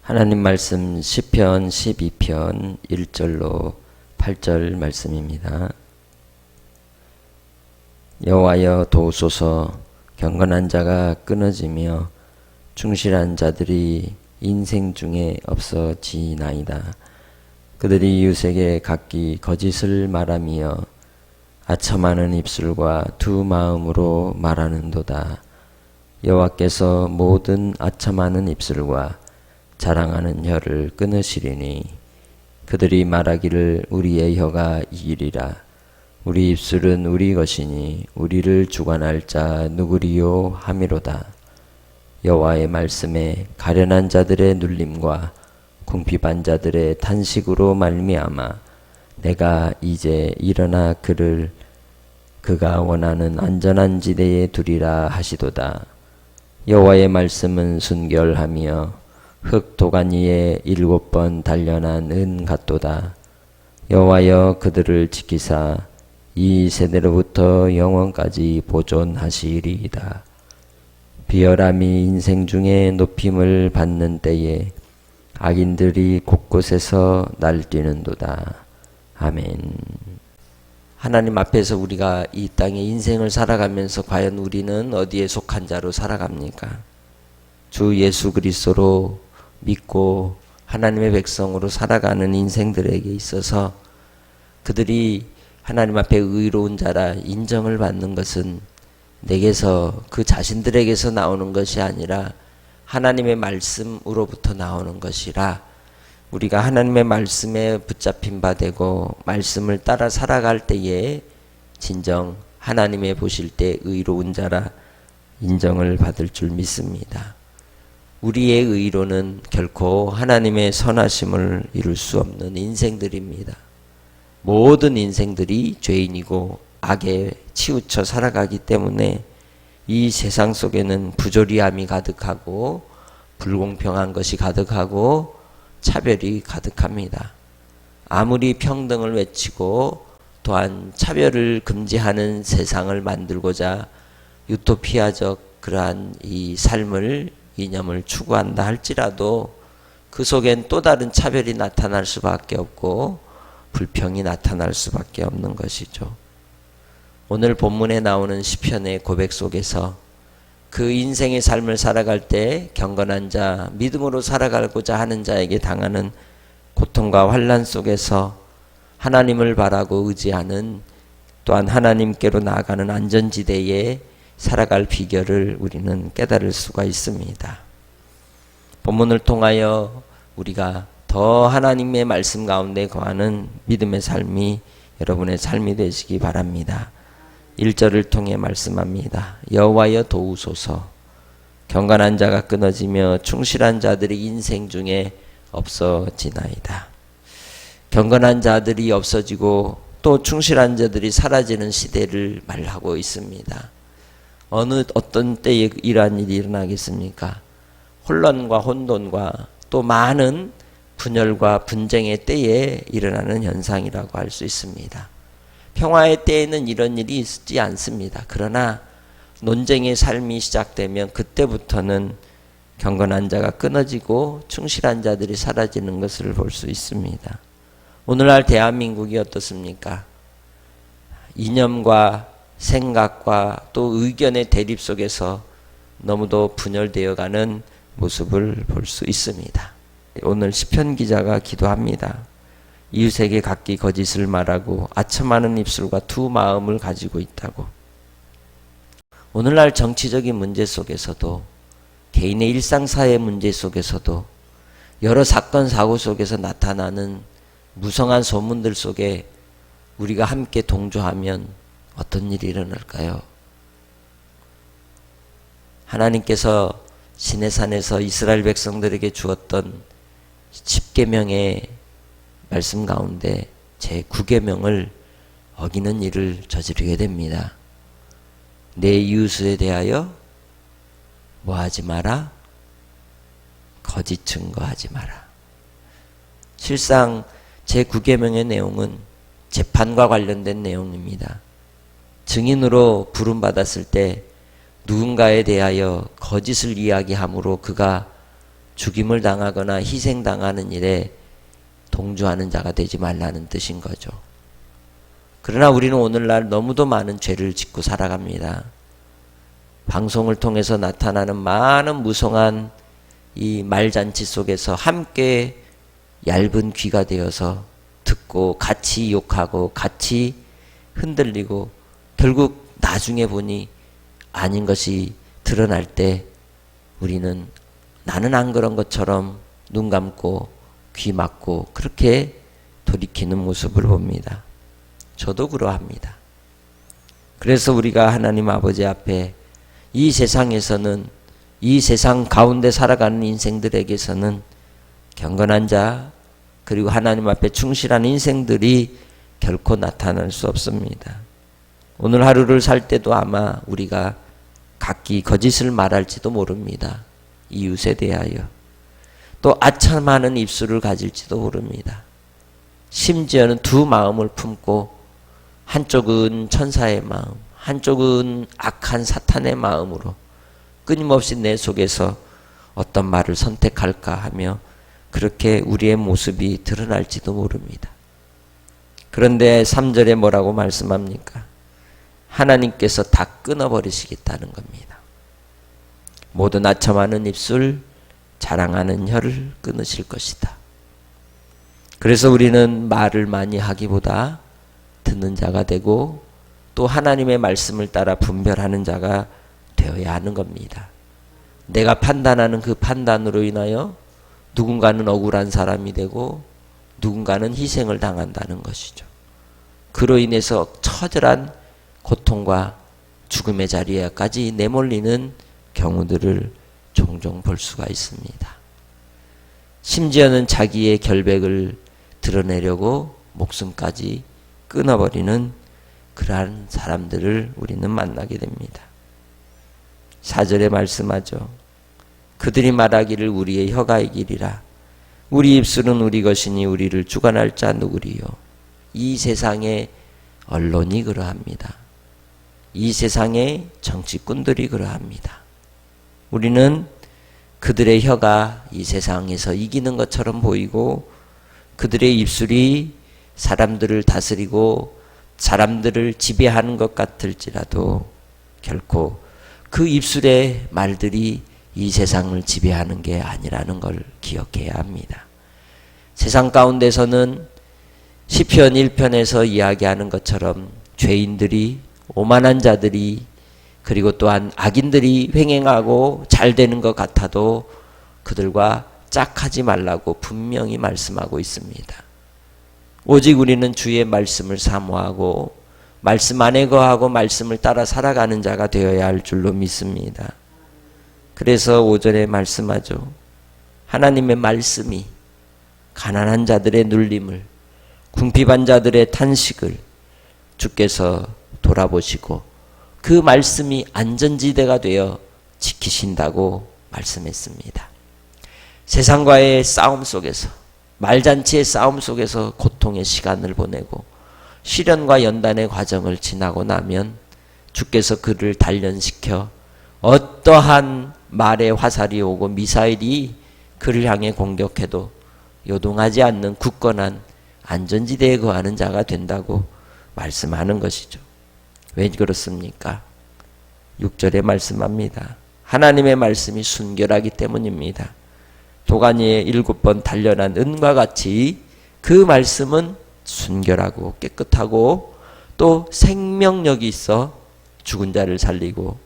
하나님 말씀 시편 12편 1절로 8절 말씀입니다. 여호와여 도우소서. 경건한 자가 끊어지며 충실한 자들이 인생 중에 없어지나이다. 그들이 이웃에게 각기 거짓을 말하며 아첨하는 입술과 두 마음으로 말하는도다. 여호와께서 모든 아첨하는 입술과 자랑하는 혀를 끊으시리니 그들이 말하기를 우리의 혀가 이기리라. 우리 입술은 우리 것이니 우리를 주관할 자 누구리요 하미로다. 여호와의 말씀에 가련한 자들의 눌림과 궁핍한 자들의 탄식으로 말미암아 내가 이제 일어나 그를 그가 원하는 안전한 지대에 두리라 하시도다. 여호와의 말씀은 순결하며 흙 도가니에 7번 단련한 은 같도다. 여호와여 그들을 지키사 이 세대로부터 영원까지 보존하시리이다. 비열함이 인생 중에 높임을 받는 때에 악인들이 곳곳에서 날뛰는도다. 아멘. 하나님 앞에서 우리가 이 땅의 인생을 살아가면서 과연 우리는 어디에 속한 자로 살아갑니까? 주 예수 그리스도로 믿고 하나님의 백성으로 살아가는 인생들에게 있어서 그들이 하나님 앞에 의로운 자라 인정을 받는 것은 내게서 그 자신들에게서 나오는 것이 아니라 하나님의 말씀으로부터 나오는 것이라 우리가 하나님의 말씀에 붙잡힌 바 되고 말씀을 따라 살아갈 때에 진정 하나님의 보실 때 의로운 자라 인정을 받을 줄 믿습니다. 우리의 의로는 결코 하나님의 선하심을 이룰 수 없는 인생들입니다. 모든 인생들이 죄인이고 악에 치우쳐 살아가기 때문에 이 세상 속에는 부조리함이 가득하고 불공평한 것이 가득하고 차별이 가득합니다. 아무리 평등을 외치고 또한 차별을 금지하는 세상을 만들고자 유토피아적 그러한 이 삶을 이념을 추구한다 할지라도 그 속엔 또 다른 차별이 나타날 수밖에 없고 불평이 나타날 수밖에 없는 것이죠. 오늘 본문에 나오는 시편의 고백 속에서 그 인생의 삶을 살아갈 때 경건한 자, 믿음으로 살아가고자 하는 자에게 당하는 고통과 환난 속에서 하나님을 바라고 의지하는 또한 하나님께로 나아가는 안전지대에 살아갈 비결을 우리는 깨달을 수가 있습니다. 본문을 통하여 우리가 더 하나님의 말씀 가운데 거하는 믿음의 삶이 여러분의 삶이 되시기 바랍니다. 1절을 통해 말씀합니다. 여호와여 도우소서. 경건한 자가 끊어지며 충실한 자들이 인생 중에 없어지나이다. 경건한 자들이 없어지고 또 충실한 자들이 사라지는 시대를 말하고 있습니다. 어떤 때에 이러한 일이 일어나겠습니까? 혼란과 혼돈과 또 많은 분열과 분쟁의 때에 일어나는 현상이라고 할 수 있습니다. 평화의 때에는 이런 일이 있지 않습니다. 그러나 논쟁의 삶이 시작되면 그때부터는 경건한 자가 끊어지고 충실한 자들이 사라지는 것을 볼 수 있습니다. 오늘날 대한민국이 어떻습니까? 이념과 생각과 또 의견의 대립 속에서 너무도 분열되어가는 모습을 볼 수 있습니다. 오늘 시편 기자가 기도합니다. 이웃에게 각기 거짓을 말하고 아첨하는 입술과 두 마음을 가지고 있다고. 오늘날 정치적인 문제 속에서도 개인의 일상사회 문제 속에서도 여러 사건 사고 속에서 나타나는 무성한 소문들 속에 우리가 함께 동조하면 어떤 일이 일어날까요? 하나님께서 시내산에서 이스라엘 백성들에게 주었던 10계명의 말씀 가운데 제 9계명을 어기는 일을 저지르게 됩니다. 내 이웃에 대하여 뭐하지 마라? 거짓 증거하지 마라. 실상 제 9계명의 내용은 재판과 관련된 내용입니다. 증인으로 부름받았을 때 누군가에 대하여 거짓을 이야기함으로 그가 죽임을 당하거나 희생당하는 일에 동조하는 자가 되지 말라는 뜻인 거죠. 그러나 우리는 오늘날 너무도 많은 죄를 짓고 살아갑니다. 방송을 통해서 나타나는 많은 무성한 이 말잔치 속에서 함께 얇은 귀가 되어서 듣고 같이 욕하고 같이 흔들리고 결국 나중에 보니 아닌 것이 드러날 때 우리는 나는 안 그런 것처럼 눈 감고 귀 막고 그렇게 돌이키는 모습을 봅니다. 저도 그러합니다. 그래서 우리가 하나님 아버지 앞에 이 세상에서는 이 세상 가운데 살아가는 인생들에게서는 경건한 자 그리고 하나님 앞에 충실한 인생들이 결코 나타날 수 없습니다. 오늘 하루를 살 때도 아마 우리가 각기 거짓을 말할지도 모릅니다. 이웃에 대하여. 또 아첨하는 입술을 가질지도 모릅니다. 심지어는 두 마음을 품고 한쪽은 천사의 마음, 한쪽은 악한 사탄의 마음으로 끊임없이 내 속에서 어떤 말을 선택할까 하며 그렇게 우리의 모습이 드러날지도 모릅니다. 그런데 3절에 뭐라고 말씀합니까? 하나님께서 다 끊어버리시겠다는 겁니다. 모든 아첨하는 입술, 자랑하는 혀를 끊으실 것이다. 그래서 우리는 말을 많이 하기보다 듣는 자가 되고 또 하나님의 말씀을 따라 분별하는 자가 되어야 하는 겁니다. 내가 판단하는 그 판단으로 인하여 누군가는 억울한 사람이 되고 누군가는 희생을 당한다는 것이죠. 그로 인해서 처절한 고통과 죽음의 자리에까지 내몰리는 경우들을 종종 볼 수가 있습니다. 심지어는 자기의 결백을 드러내려고 목숨까지 끊어버리는 그러한 사람들을 우리는 만나게 됩니다. 4절에 말씀하죠. 그들이 말하기를 우리의 혀가 이기리라. 우리 입술은 우리 것이니 우리를 주관할 자 누구리요. 이 세상의 언론이 그러합니다. 이 세상의 정치꾼들이 그러합니다. 우리는 그들의 혀가 이 세상에서 이기는 것처럼 보이고 그들의 입술이 사람들을 다스리고 사람들을 지배하는 것 같을지라도 결코 그 입술의 말들이 이 세상을 지배하는 게 아니라는 걸 기억해야 합니다. 세상 가운데서는 시편 1편에서 이야기하는 것처럼 죄인들이 오만한 자들이 그리고 또한 악인들이 횡행하고 잘 되는 것 같아도 그들과 짝하지 말라고 분명히 말씀하고 있습니다. 오직 우리는 주의 말씀을 사모하고 말씀 안에 거하고 말씀을 따라 살아가는 자가 되어야 할 줄로 믿습니다. 그래서 5절에 말씀하죠. 하나님의 말씀이 가난한 자들의 눌림을 궁핍한 자들의 탄식을 주께서 돌아보시고 그 말씀이 안전지대가 되어 지키신다고 말씀했습니다. 세상과의 싸움 속에서 말잔치의 싸움 속에서 고통의 시간을 보내고 시련과 연단의 과정을 지나고 나면 주께서 그를 단련시켜 어떠한 말의 화살이 오고 미사일이 그를 향해 공격해도 요동하지 않는 굳건한 안전지대에 거하는 자가 된다고 말씀하는 것이죠. 왜 그렇습니까? 6절에 말씀합니다. 하나님의 말씀이 순결하기 때문입니다. 도가니에 7번 단련한 은과 같이 그 말씀은 순결하고 깨끗하고 또 생명력이 있어 죽은 자를 살리고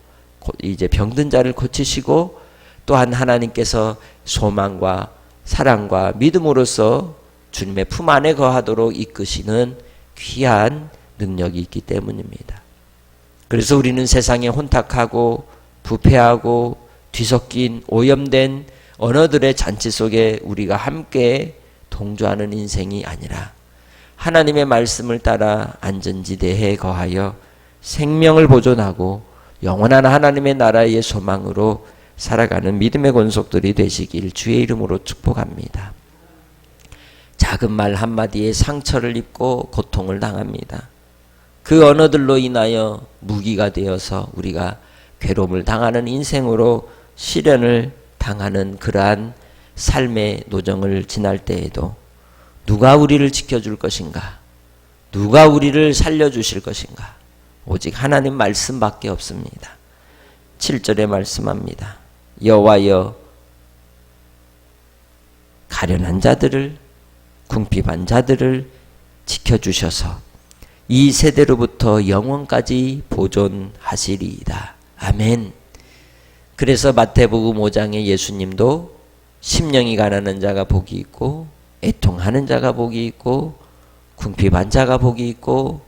이제 병든 자를 고치시고 또한 하나님께서 소망과 사랑과 믿음으로써 주님의 품 안에 거하도록 이끄시는 귀한 능력이 있기 때문입니다. 그래서 우리는 세상에 혼탁하고 부패하고 뒤섞인 오염된 언어들의 잔치 속에 우리가 함께 동조하는 인생이 아니라 하나님의 말씀을 따라 안전지대에 거하여 생명을 보존하고 영원한 하나님의 나라의 소망으로 살아가는 믿음의 권속들이 되시길 주의 이름으로 축복합니다. 작은 말 한마디에 상처를 입고 고통을 당합니다. 그 언어들로 인하여 무기가 되어서 우리가 괴로움을 당하는 인생으로 시련을 당하는 그러한 삶의 노정을 지날 때에도 누가 우리를 지켜줄 것인가? 누가 우리를 살려주실 것인가? 오직 하나님 말씀밖에 없습니다. 7절에 말씀합니다. 여호와여 가련한 자들을 궁핍한 자들을 지켜주셔서 이 세대로부터 영원까지 보존하시리이다. 아멘. 그래서 마태복음 5장에 예수님도 심령이 가난한 자가 복이 있고 애통하는 자가 복이 있고 궁핍한 자가 복이 있고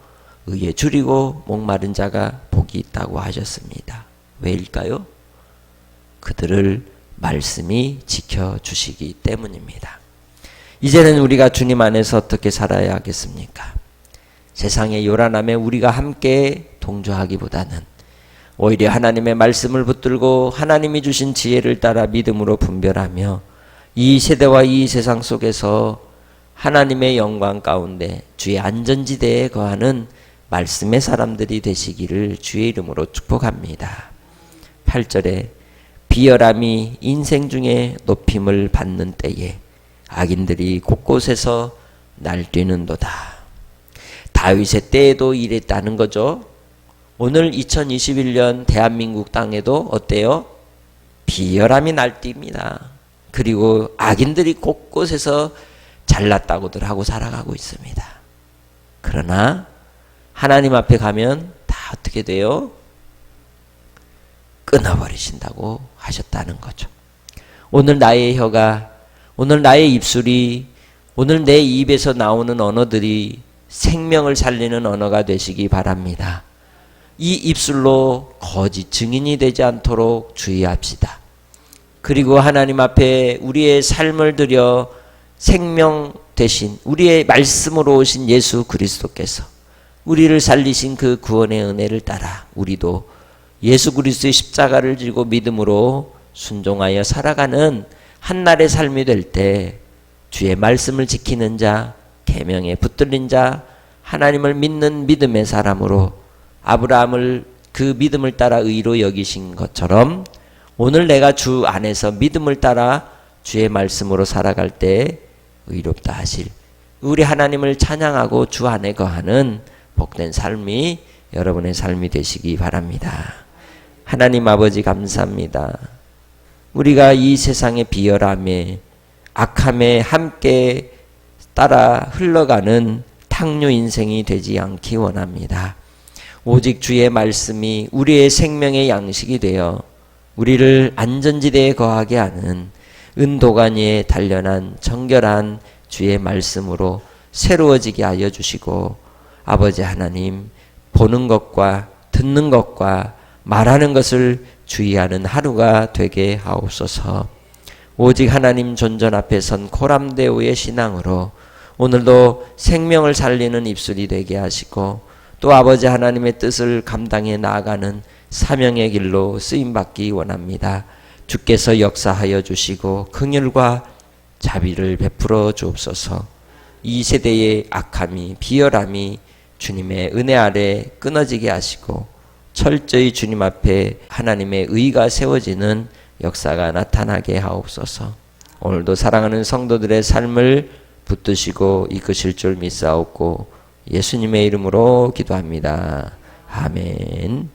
의에 줄이고 목마른 자가 복이 있다고 하셨습니다. 왜일까요? 그들을 말씀이 지켜주시기 때문입니다. 이제는 우리가 주님 안에서 어떻게 살아야 하겠습니까? 세상의 요란함에 우리가 함께 동조하기보다는 오히려 하나님의 말씀을 붙들고 하나님이 주신 지혜를 따라 믿음으로 분별하며 이 세대와 이 세상 속에서 하나님의 영광 가운데 주의 안전지대에 거하는 말씀의 사람들이 되시기를 주의 이름으로 축복합니다. 8절에 비열함이 인생 중에 높임을 받는 때에 악인들이 곳곳에서 날뛰는도다. 다윗의 때에도 이랬다는 거죠. 오늘 2021년 대한민국 땅에도 어때요? 비열함이 날뜁니다. 그리고 악인들이 곳곳에서 잘났다고들 하고 살아가고 있습니다. 그러나 하나님 앞에 가면 다 어떻게 돼요? 끊어버리신다고 하셨다는 거죠. 오늘 나의 혀가, 오늘 나의 입술이, 오늘 내 입에서 나오는 언어들이 생명을 살리는 언어가 되시기 바랍니다. 이 입술로 거짓 증인이 되지 않도록 주의합시다. 그리고 하나님 앞에 우리의 삶을 들여 생명 대신 우리의 말씀으로 오신 예수 그리스도께서 우리를 살리신 그 구원의 은혜를 따라 우리도 예수 그리스도의 십자가를 지고 믿음으로 순종하여 살아가는 한날의 삶이 될 때 주의 말씀을 지키는 자, 계명에 붙들린 자, 하나님을 믿는 믿음의 사람으로 아브라함을 그 믿음을 따라 의로 여기신 것처럼 오늘 내가 주 안에서 믿음을 따라 주의 말씀으로 살아갈 때 의롭다 하실 우리 하나님을 찬양하고 주 안에 거하는 복된 삶이 여러분의 삶이 되시기 바랍니다. 하나님 아버지 감사합니다. 우리가 이 세상의 비열함에 악함에 함께 따라 흘러가는 탕류 인생이 되지 않기 원합니다. 오직 주의 말씀이 우리의 생명의 양식이 되어 우리를 안전지대에 거하게 하는 은도관 위에 단련한 정결한 주의 말씀으로 새로워지게 하여 주시고 아버지 하나님 보는 것과 듣는 것과 말하는 것을 주의하는 하루가 되게 하옵소서. 오직 하나님 존전 앞에 선 코람데오의 신앙으로 오늘도 생명을 살리는 입술이 되게 하시고 또 아버지 하나님의 뜻을 감당해 나아가는 사명의 길로 쓰임받기 원합니다. 주께서 역사하여 주시고 긍휼과 자비를 베풀어 주옵소서. 이 세대의 악함이 비열함이 주님의 은혜 아래 끊어지게 하시고 철저히 주님 앞에 하나님의 의가 세워지는 역사가 나타나게 하옵소서. 오늘도 사랑하는 성도들의 삶을 붙드시고 이끄실 줄 믿사옵고 예수님의 이름으로 기도합니다. 아멘.